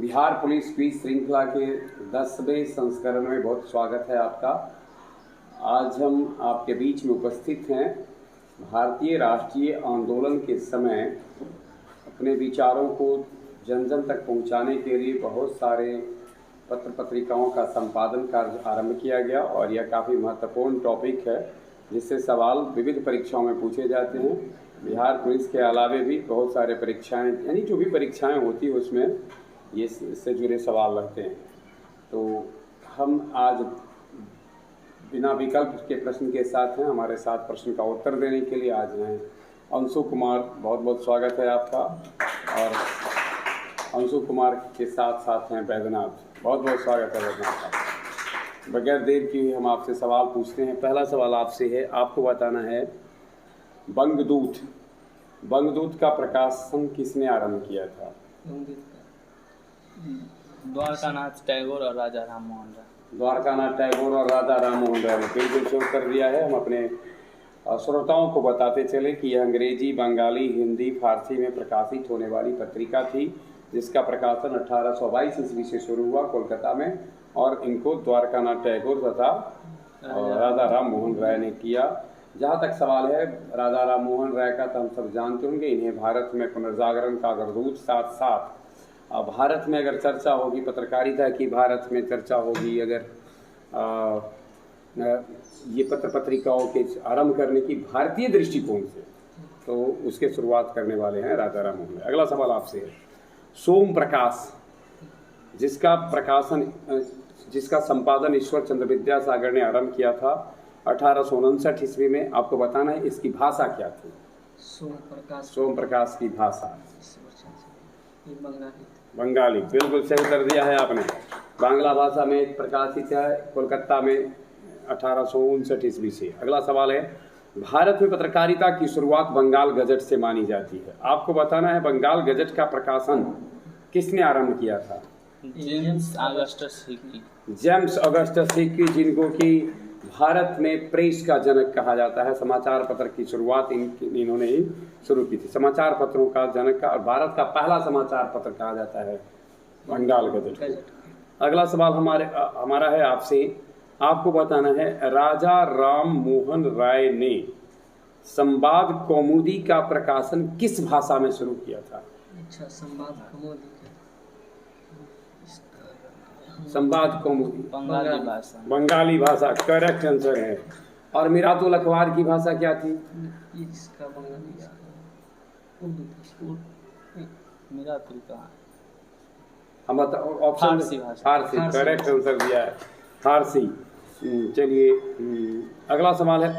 Bihar police quiz श्रृंखला के 10वें संस्करण में बहुत स्वागत है आपका। आज हम आपके बीच में उपस्थित हैं भारतीय राष्ट्रीय आंदोलन के समय अपने विचारों को जन जन तक पहुंचाने के लिए बहुत सारे पत्र पत्रिकाओं का संपादन कार्य आरंभ किया गया और यह काफ़ी महत्वपूर्ण टॉपिक है जिससे सवाल विविध परीक्षाओं में पूछे जाते हैं। बिहार पुलिस के अलावे भी बहुत सारे परीक्षाएं यानी जो भी परीक्षाएं होती है उसमें ये इससे जुड़े सवाल रहते हैं। तो हम आज बिना विकल्प के प्रश्न के साथ हैं। हमारे साथ प्रश्न का उत्तर देने के लिए आज हैं अंशु कुमार। बहुत बहुत स्वागत है आपका। और अंशु कुमार के साथ साथ हैं बैद्यनाथ। बहुत बहुत स्वागत है बैद्यनाथ साहब। बगैर देर की हम आपसे सवाल पूछते हैं। पहला सवाल आपसे है, आपको बताना है बंगदूत का प्रकाशन किसने आरंभ किया था? द्वारकानाथ टैगोर और राजा राममोहन राय। द्वारकानाथ टैगोर और राजा राममोहन राय ने बिल्कुल सही कर दिया है। हम अपने श्रोताओं को बताते चले कि यह अंग्रेजी, बंगाली, हिंदी, फारसी में प्रकाशित होने वाली पत्रिका थी जिसका प्रकाशन 1822 ईस्वी से शुरू हुआ कोलकाता में और इनको द्वारकानाथ टैगोर तथा राजा राममोहन राय ने किया। जहाँ तक सवाल है राजा राममोहन राय का, तो हम सब जानते होंगे इन्हें भारत में पुनर्जागरण का अग्रदूत, साथ साथ भारत में अगर चर्चा होगी, पत्रकारिता की भारत में चर्चा होगी, अगर ये पत्र पत्रिकाओं के आरंभ करने की भारतीय दृष्टिकोण से, तो उसके शुरुआत करने वाले हैं राजा राममोहन राय। अगला सवाल आपसे है, सोम प्रकाश जिसका संपादन ईश्वर चंद्र विद्यासागर ने आरंभ किया था 1859 ईस्वी में, आपको बताना है इसकी भाषा क्या थी? सोम प्रकाश की भाषा बंगाली। बिल्कुल सही कर दिया है आपने। बांग्ला भाषा में प्रकाशित है कोलकाता में 1859 ईस्वी से। अगला सवाल है, भारत में पत्रकारिता की शुरुआत बंगाल गजट से मानी जाती है। आपको बताना है बंगाल गजट का प्रकाशन किसने आरंभ किया था? James Augustus Hicky. James Augustus Hicky, जिनको कि भारत में प्रेस का जनक कहा जाता है। समाचार पत्र की शुरुआत इन्होंने ही शुरू की थी। समाचार पत्रों का जनक का और भारत का पहला समाचार पत्र कहा जाता है बंगाल गजट। अगला सवाल हमारा है आपसे, आपको बताना है राजा राममोहन राय ने संवाद कौमुदी का प्रकाशन किस भाषा में शुरू किया था? अच्छा, संवाद कौमुदी बंगाली भाषा। करेक्ट आंसर है। और मिरातुल अखबार की भाषा क्या थी? इसका बंगाली मिरातुल का हम ऑप्शन फारसी। करेक्ट आंसर दिया है फारसी। चलिए अगला सवाल है,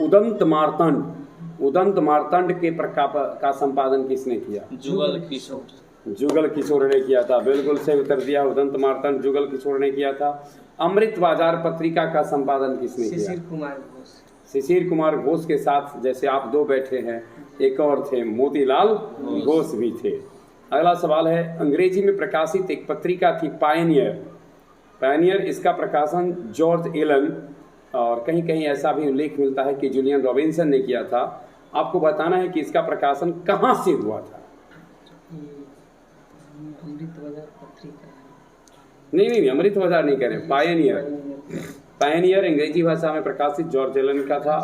उदंत मार्तंड के का संपादन किसने किया? जुगल किशोर ने किया था। बिल्कुल सही उत्तर दिया। उदंत मार्तंड जुगल किशोर ने किया था। अमृत बाजार पत्रिका का संपादन किसने किया? शिशिर कुमार घोष के साथ जैसे आप दो बैठे हैं, एक और थे मोतीलाल घोष भी थे। अगला सवाल है, अंग्रेजी में प्रकाशित एक पत्रिका थी पायनियर। इसका प्रकाशन जॉर्ज एलन और कहीं कहीं ऐसा भी उल्लेख मिलता है कि जूलियन रॉबिन्सन ने किया था। आपको बताना है कि इसका प्रकाशन कहाँ से हुआ था? नहीं, अमृत बाजार नहीं कह रहे, पायनियर अंग्रेजी भाषा में प्रकाशित जॉर्ज एलन का था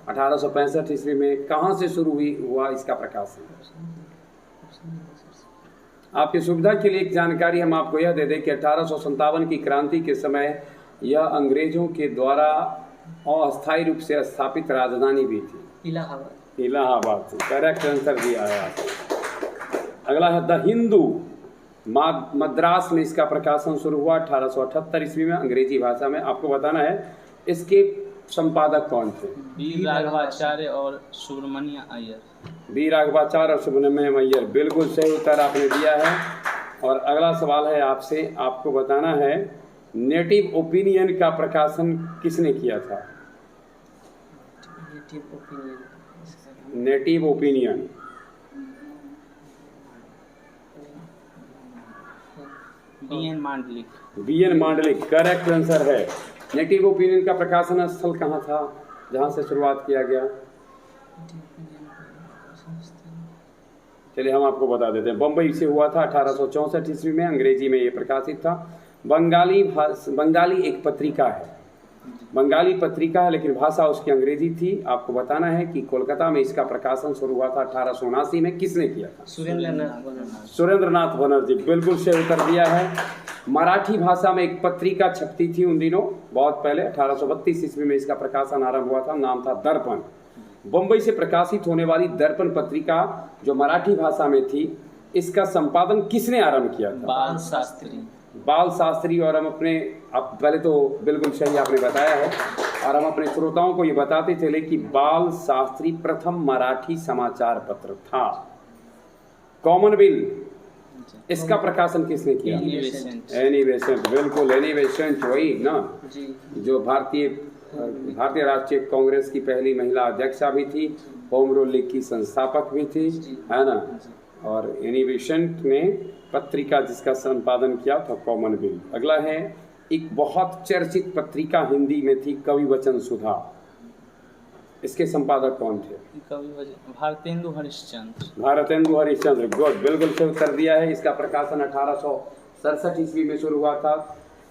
1865 ईस्वी में। कहाँ से शुरू हुआ इसका प्रकाशन? आपकी सुविधा के लिए एक जानकारी हम आपको यह दे दें कि 1857 की क्रांति के समय यह अंग्रेजों के द्वारा अस्थायी रूप से स्थापित राजधानी भी थी, इलाहाबाद थी। करेक्ट आंसर दिया है आपको। अगला है द हिंदू, मद्रास में इसका प्रकाशन शुरू हुआ 1878 ईस्वी में अंग्रेजी भाषा में। आपको बताना है इसके संपादक कौन थे? बी राघवाचार्य और सुब्रमण्य अय्यर। बिल्कुल सही उत्तर आपने दिया है। और अगला सवाल है आपसे, आपको बताना है नेटिव ओपिनियन का प्रकाशन किसने किया था? Native opinion B N Mandlik. Correct answer है। नेटिव ओपिनियन का प्रकाशन स्थल कहाँ था जहाँ से शुरुआत किया गया? चलिए हम आपको बता देते हैं। बम्बई से हुआ था 1864 ईस्वी में, अंग्रेजी में ये प्रकाशित था। बंगाली एक पत्रिका है, बंगाली पत्रिका है लेकिन भाषा उसकी अंग्रेजी थी। आपको बताना है कि कोलकाता में इसका प्रकाशन शुरू हुआ था 1879 में। किसने किया था? सुरेंद्रनाथ बनर्जी, बिल्कुल से उत्तर दिया है। मराठी भाषा में एक पत्रिका छपती थी उन दिनों, बहुत पहले 1832 ईस्वी में इसका प्रकाशन आरंभ हुआ था, नाम था दर्पण। बम्बई से प्रकाशित होने वाली दर्पण पत्रिका जो मराठी भाषा में थी, इसका संपादन किसने आरंभ किया था? बाल शास्त्री। और हम अपने, आप पहले तो बिल्कुल सही आपने बताया है, और हम अपने श्रोताओं को ये बताते चले कि बाल शास्त्री प्रथम मराठी समाचार पत्र था। कॉमनवेल्थ, इसका प्रकाशन किसने किया? एनी बेसेंट, बिल्कुल एनी बेसेंट, वही ना जो भारतीय राष्ट्रीय कांग्रेस की पहली महिला अध्यक्षा भी थी, होम रूल लीग की संस्थापक भी थी, है ना। और एनी बेसेंट ने पत्रिका जिसका संपादन किया था कॉमनवेल्थ। अगला है, एक बहुत चर्चित पत्रिका हिंदी में थी, कवि वचन सुधा। इसके संपादक कौन थे? भारतेंदु हरिश्चंद्र। भारतेंदु हरिश्चंद्र, गुड, बिल्कुल से उत्तर दिया है। इसका प्रकाशन 1867 ईस्वी में शुरू हुआ था।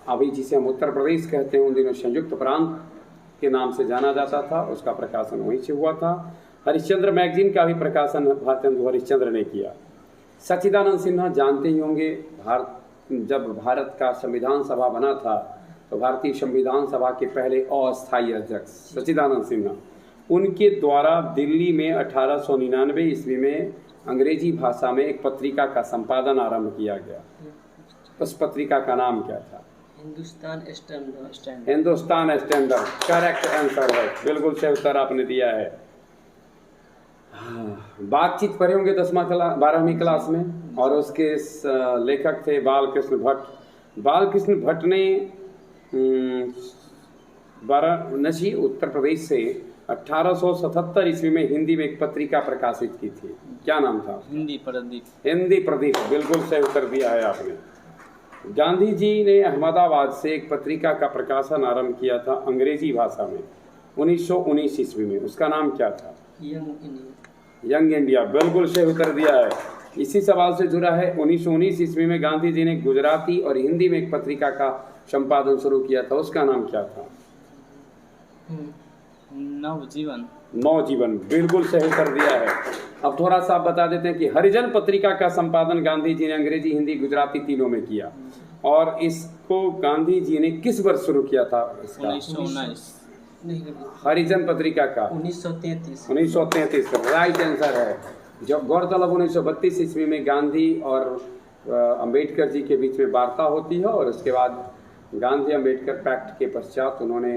अभी जिसे हम उत्तर प्रदेश कहते हैं, उन दिनों संयुक्त प्रांत के नाम से जाना जाता था, उसका प्रकाशन वहीं से हुआ था। हरिश्चंद्र मैगजीन का भी प्रकाशन भारतेंदु हरिश्चंद्र ने किया। सच्चिदानंद सिन्हा जानते ही होंगे, जब भारत का संविधान सभा बना था तो भारतीय संविधान सभा के पहले अस्थायी अध्यक्ष सच्चिदानंद सिन्हा, उनके द्वारा दिल्ली में 1899 ईस्वी में अंग्रेजी भाषा में एक पत्रिका का संपादन आरंभ किया गया। उस पत्रिका का नाम क्या था? Hindustan standard. Hindustan standard, correct answer है, बिल्कुल सही उत्तर आपने दिया है। बातचीत पढ़े होंगे 12वीं क्लास में, और उसके लेखक थे बालकृष्ण भट्ट। बालकृष्ण भट्ट ने वाराणसी उत्तर प्रदेश से 1877 ईस्वी में हिंदी में एक पत्रिका प्रकाशित की थी। क्या नाम था? हिंदी प्रदीप। हिंदी प्रदीप, बिल्कुल सही उत्तर दिया है आपने। गांधी जी ने अहमदाबाद से एक पत्रिका का प्रकाशन आरंभ किया था अंग्रेजी भाषा में 1919 ईस्वी में। उसका नाम क्या था? यंग इंडिया, बिल्कुल सही उत्तर दिया है। इसी सवाल से जुड़ा है, 1919 ईस्वी में गांधी जी ने गुजराती और हिंदी में एक पत्रिका का संपादन शुरू किया था। उसका नाम क्या था? नवजीवन, बिल्कुल सही उत्तर दिया है। अब थोड़ा सा आप बता देते हैं कि हरिजन पत्रिका का संपादन गांधी जी ने अंग्रेजी, हिंदी, गुजराती तीनों में किया, और इसको गांधी जी ने किस वर्ष शुरू किया था? 1919। हरिजन पत्रिका का 1933 राइट आंसर है। जब गौरतलब 1932 ईस्वी में गांधी और अंबेडकर जी के बीच में वार्ता होती है, और उसके बाद गांधी अंबेडकर पैक्ट के पश्चात उन्होंने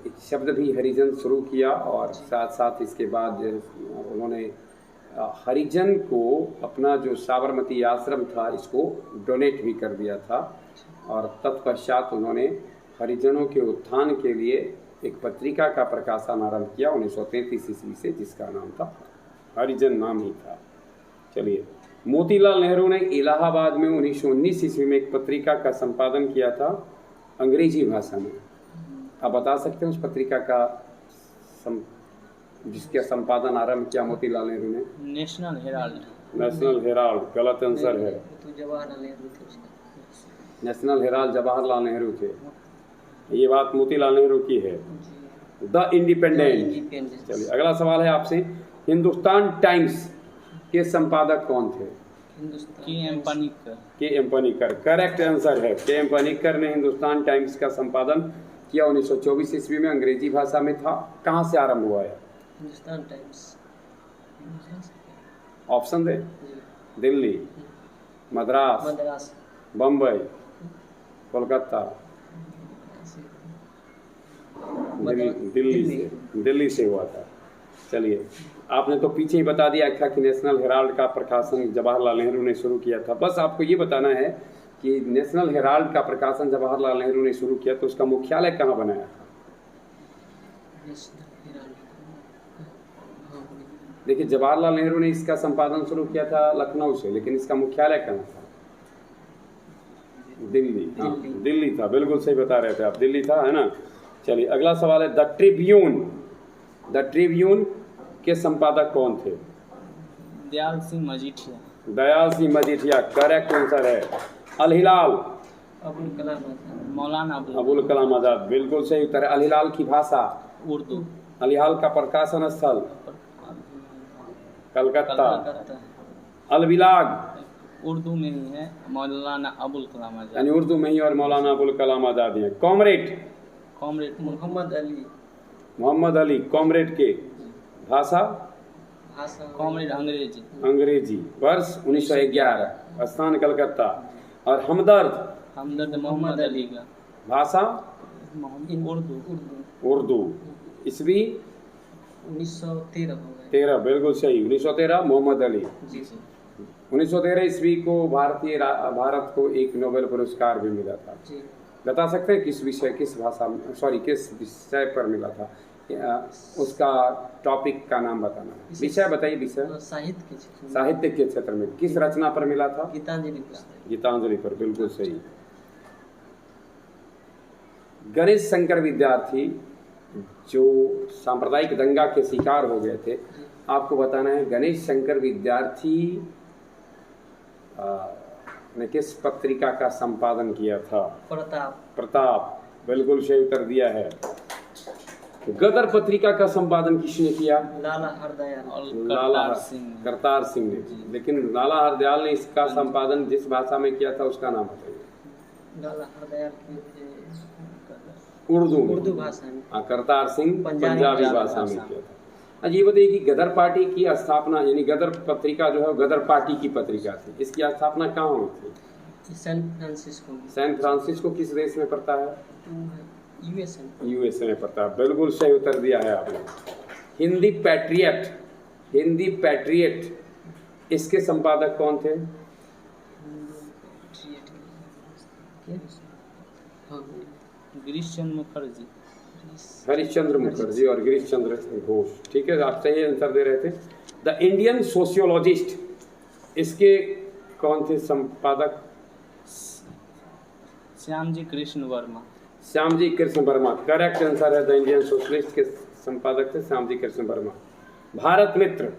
एक शब्द भी हरिजन शुरू किया, और साथ साथ इसके बाद उन्होंने हरिजन को अपना जो साबरमती आश्रम था इसको डोनेट भी कर दिया था। और तत्पश्चात उन्होंने हरिजनों के उत्थान के लिए एक पत्रिका का प्रकाशन आरंभ किया 1933 ईस्वी से, जिसका नाम था हरिजन, नाम ही था। चलिए, मोतीलाल नेहरू ने इलाहाबाद में 1919 ईस्वी में एक पत्रिका का संपादन किया था अंग्रेजी भाषा में। आप बता सकते हैं उस पत्रिका का जिसका संपादन आरंभ किया मोतीलाल नेहरू ने? National Herald. नेशनल हेराल्ड, गलत आंसर है। जवाहरलाल नेहरू थे। नेशनल हेराल्ड जवाहरलाल नेहरू थे। ये बात मोतीलाल नेहरू की है। The independent. चलिए, अगला सवाल है आपसे, हिंदुस्तान टाइम्स के संपादक कौन थे? के एम पनिक्कर, करेक्ट आंसर है। के एम पनिक्कर ने हिंदुस्तान टाइम्स का संपादन किया 1924 ईस्वी में, अंग्रेजी भाषा में था। कहाँ से आरंभ हुआ है हिंदुस्तान टाइम्स? ऑप्शन दे? दिल्ली, मद्रास, बम्बई, कोलकाता। दिल्ली से हुआ था। चलिए, आपने तो पीछे ही बता दिया था कि नेशनल हेराल्ड का प्रकाशन जवाहरलाल नेहरू ने शुरू किया था। बस आपको ये बताना है कि नेशनल हेराल्ड का प्रकाशन जवाहरलाल नेहरू ने शुरू किया, तो उसका मुख्यालय कहाँ बनाया था? देखिए, जवाहरलाल नेहरू ने इसका संपादन शुरू किया था लखनऊ से, लेकिन इसका मुख्यालय कहाँ था? दिल्ली। हाँ, दिल्ली था, बिल्कुल सही बता रहे थे आप, दिल्ली था, है ना। चलिए, अगला सवाल है, द ट्रिब्यून के संपादक कौन थे? दयाल सिंह मजीठिया। दयाल सिंह मजीठिया करेक्ट आंसर है। अल हिलाल अबुल कलाम आजाद। मौलाना अबुल कलाम आजाद बिल्कुल सही उत्तर है। अल हिलाल की भाषा उर्दू। अल हिलाल का प्रकाशन स्थल कलकत्ता। कलकत्ता। अल बिलाग उर्दू में ही है, मौलाना अबुल कलाम आजाद। यानी उर्दू में ही और मौलाना अबुल कलाम आजाद हैं। Comrade comrade Mohammad Ali. Mohammad Ali comrade के भाषा भाषा कॉमरेड अंग्रेजी। अंग्रेजी। वर्ष 1911 स्थान कलकत्ता। और हमदर्द हमदर्द मोहम्मद अली का भाषा उर्दू। उर्दू। ईस्वी 1913 हो गए। 13 बिल्कुल सही। 1913 मोहम्मद अली। जी जी। 1913 ईस्वी को भारत को एक नोबेल पुरस्कार भी मिला था। जी। बता सकते हैं किस विषय किस भाषा किस विषय पर मिला था? उसका टॉपिक का नाम बताना। विषय बताइए। विषय साहित्य के क्षेत्र में। साहित्य के क्षेत्र में किस रचना पर मिला था? गीतांजलि पुस्तक। गीतांजलि पर बिल्कुल सही। गणेश शंकर विद्यार्थी जो सांप्रदायिक दंगा के शिकार हो गए थे, आपको बताना है गणेश शंकर विद्यार्थी ने किस पत्रिका का संपादन किया था? प्रताप। प्रताप बिल्कुल सही उत्तर दिया है। गदर पत्रिका का संपादन किसने किया? लाला हरदयाल। और लाला करतार करतार सिंह। सिंह ने। लेकिन लाला हरदयाल ने इसका संपादन जिस भाषा में किया था उसका नाम बताइए। लाला हरदयाल किए थे उर्दू में। उर्दू भाषा में। करतार सिंह पंजाबी पंजाबी भाषा में किया था। अच्छा ये बताइए कि गदर पार्टी की स्थापना यानी गदर पत्रिका जो है गदर पार्टी की पत्रिका थी, इसकी स्थापना कहाँ हुई थी? सैन फ्रांसिस्को में। सैन फ्रांसिस्को किस देश में पड़ता है? यूएसए। यूएसए में पड़ता है। बिल्कुल सही उत्तर दिया है आपने। हिंदी पैट्रियट इसके संपादक कौन थे? गिरीश चंद्र मुखर्जी। हरिश्चंद्र मुखर्जी और गिरीश चंद्र घोष। ठीक है, आप सही आंसर दे रहे थे। द इंडियन सोशियोलॉजिस्ट इसके कौन थे संपादक? श्यामजी कृष्ण वर्मा। श्यामजी कृष्ण वर्मा करेक्ट आंसर है। द इंडियन सोशलिस्ट के संपादक थे श्यामजी कृष्ण वर्मा। भारत मित्र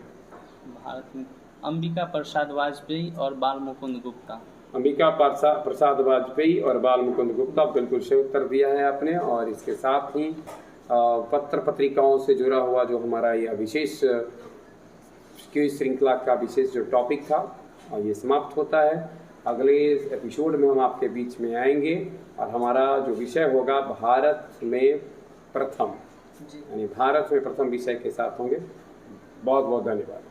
अंबिका प्रसाद वाजपेयी और बाल मुकुंद गुप्ता। अंबिका प्रसाद वाजपेयी और बाल मुकुंद गुप्ता बिल्कुल सही उत्तर दिया है आपने। और इसके साथ ही पत्र पत्रिकाओं से जुड़ा हुआ जो हमारा यह विशेष क्विज श्रृंखला का विशेष जो टॉपिक था और ये समाप्त होता है। अगले एपिसोड में हम आपके बीच में आएंगे और हमारा जो विषय होगा भारत में प्रथम, यानी भारत में प्रथम विषय के साथ होंगे। बहुत बहुत धन्यवाद।